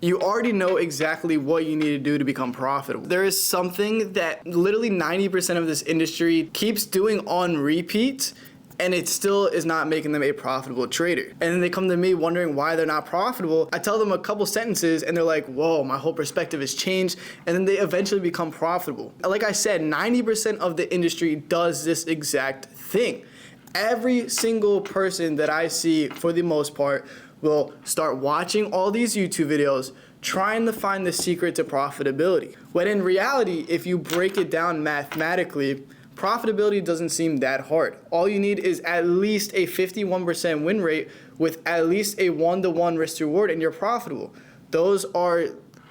You already know exactly what you need to do to become profitable. There is something that literally 90% of this industry keeps doing on repeat, and it still is not making them a profitable trader. And then they come to me wondering why they're not profitable. I tell them a couple sentences and they're like, whoa, my whole perspective has changed. And then they eventually become profitable. Like I said, 90% of the industry does this exact thing. Every single person that I see, for the most part, will start watching all these YouTube videos trying to find the secret to profitability. When in reality, if you break it down mathematically, profitability doesn't seem that hard. All you need is at least a 51% win rate with at least a 1-to-1 risk to reward and you're profitable. Those are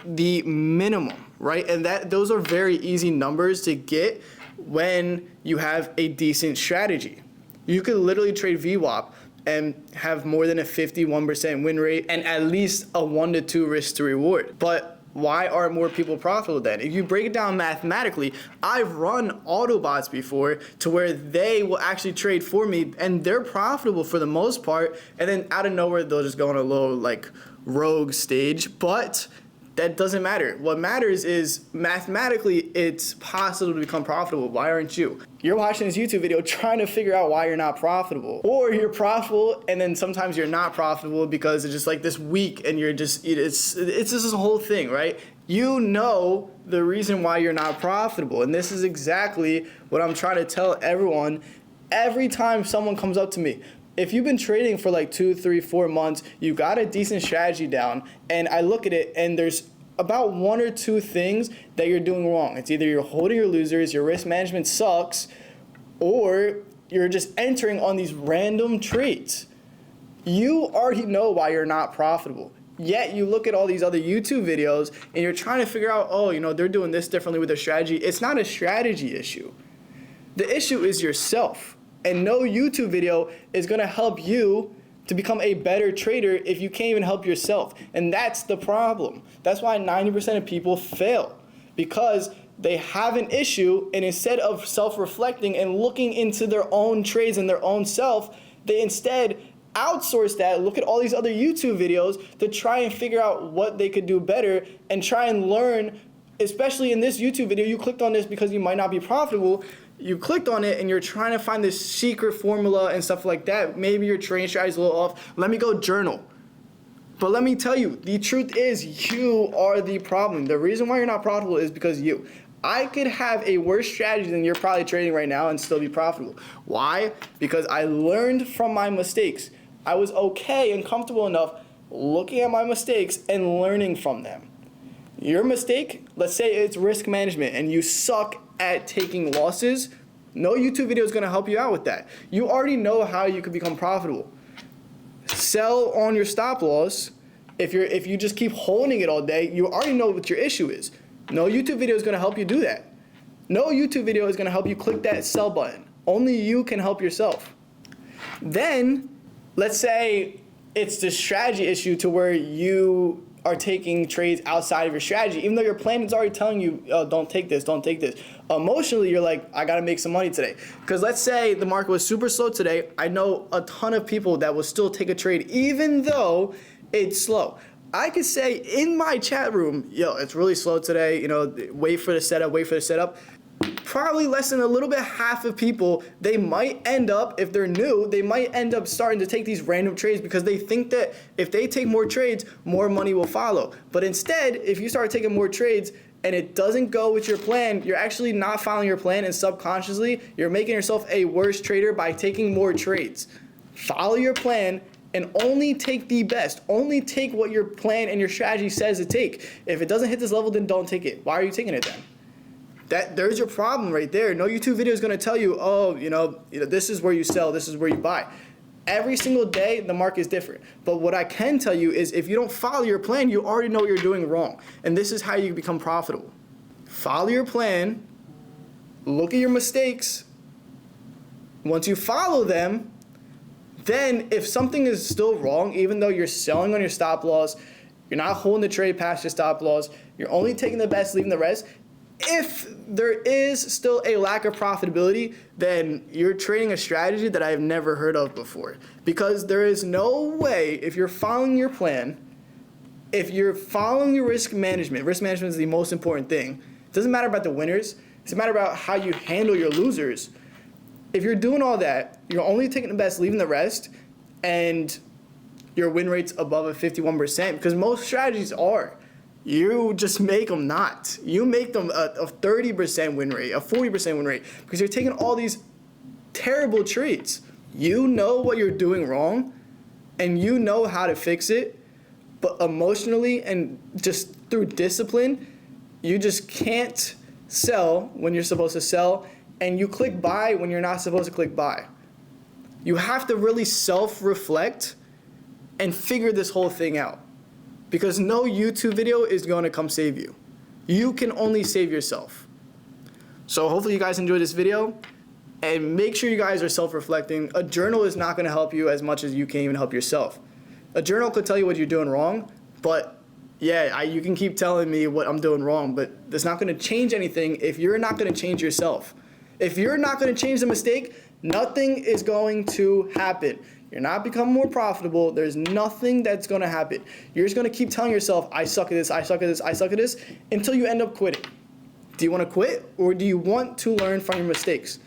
the minimum, right? And those are very easy numbers to get when you have a decent strategy. You could literally trade VWAP and have more than a 51% win rate and at least a 1-to-2 risk to reward. But why aren't more people profitable then? If you break it down mathematically, I've run Autobots before to where they will actually trade for me and they're profitable for the most part, and then out of nowhere they'll just go on a little like rogue stage, but that doesn't matter. What matters is mathematically it's possible to become profitable. Why aren't you? You're watching this YouTube video trying to figure out why you're not profitable. Or you're profitable and then sometimes you're not profitable because it's just like this week and you're just, it's just this whole thing, right? You know the reason why you're not profitable. And this is exactly what I'm trying to tell everyone every time someone comes up to me. If you've been trading for like 2, 3, 4 months, you got a decent strategy down, and I look at it and there's about 1 or 2 things that you're doing wrong. It's either you're holding your losers, your risk management sucks, or you're just entering on these random trades. You already know why you're not profitable. Yet you look at all these other YouTube videos and you're trying to figure out, oh, you know, they're doing this differently with their strategy. It's not a strategy issue. The issue is yourself. And no YouTube video is going to help you to become a better trader if you can't even help yourself. And that's the problem. That's why 90% of people fail, because they have an issue, and instead of self-reflecting and looking into their own trades and their own self, they instead outsource that, look at all these other YouTube videos to try and figure out what they could do better and try and learn. Especially in this YouTube video, you clicked on this because you might not be profitable. You clicked on it and you're trying to find this secret formula and stuff like that. Maybe your trading strategy is a little off. Let me go journal. But let me tell you, the truth is you are the problem. The reason why you're not profitable is because you. I could have a worse strategy than you're probably trading right now and still be profitable. Why? Because I learned from my mistakes. I was okay and comfortable enough looking at my mistakes and learning from them. Your mistake, let's say it's risk management and you suck at taking losses, no YouTube video is going to help you out with that. You already know how you can become profitable. Sell on your stop loss. If you just keep holding it all day, you already know what your issue is. No YouTube video is going to help you do that. No YouTube video is going to help you click that sell button. Only you can help yourself. Then, let's say it's the strategy issue to where you are taking trades outside of your strategy, even though your plan is already telling you, oh, don't take this, don't take this. Emotionally, you're like, I gotta make some money today. Because let's say the market was super slow today. I know a ton of people that will still take a trade even though it's slow. I could say in my chat room, yo, it's really slow today, you know, wait for the setup, wait for the setup. Probably less than a little bit half of people, they might end up, if they're new, they might end up starting to take these random trades because they think that if they take more trades, more money will follow. But instead, if you start taking more trades and it doesn't go with your plan, you're actually not following your plan, and subconsciously, you're making yourself a worse trader by taking more trades. Follow your plan and only take the best. Only take what your plan and your strategy says to take. If it doesn't hit this level, then don't take it. Why are you taking it then? There's your problem right there. No YouTube video is going to tell you, oh, you know, this is where you sell, this is where you buy. Every single day, the market is different. But what I can tell you is if you don't follow your plan, you already know what you're doing wrong. And this is how you become profitable. Follow your plan, look at your mistakes. Once you follow them, then if something is still wrong, even though you're selling on your stop loss, you're not holding the trade past your stop loss, you're only taking the best, leaving the rest, if there is still a lack of profitability, then you're trading a strategy that I've never heard of before. Because there is no way, if you're following your plan, if you're following your risk management is the most important thing. It doesn't matter about the winners. It's a matter about how you handle your losers. If you're doing all that, you're only taking the best, leaving the rest, and your win rate's above a 51%, because most strategies are. You just make them not. You make them a 30% win rate, a 40% win rate, because you're taking all these terrible traits. You know what you're doing wrong, and you know how to fix it, but emotionally and just through discipline, you just can't sell when you're supposed to sell, and you click buy when you're not supposed to click buy. You have to really self-reflect and figure this whole thing out, because no YouTube video is going to come save you. You can only save yourself. So hopefully you guys enjoyed this video, and make sure you guys are self-reflecting. A journal is not going to help you as much as you can even help yourself. A journal could tell you what you're doing wrong, but yeah, you can keep telling me what I'm doing wrong, but that's not going to change anything if you're not going to change yourself. If you're not going to change the mistake, nothing is going to happen. You're not becoming more profitable. There's nothing that's going to happen. You're just going to keep telling yourself, I suck at this, I suck at this, I suck at this, until you end up quitting. Do you want to quit, or do you want to learn from your mistakes?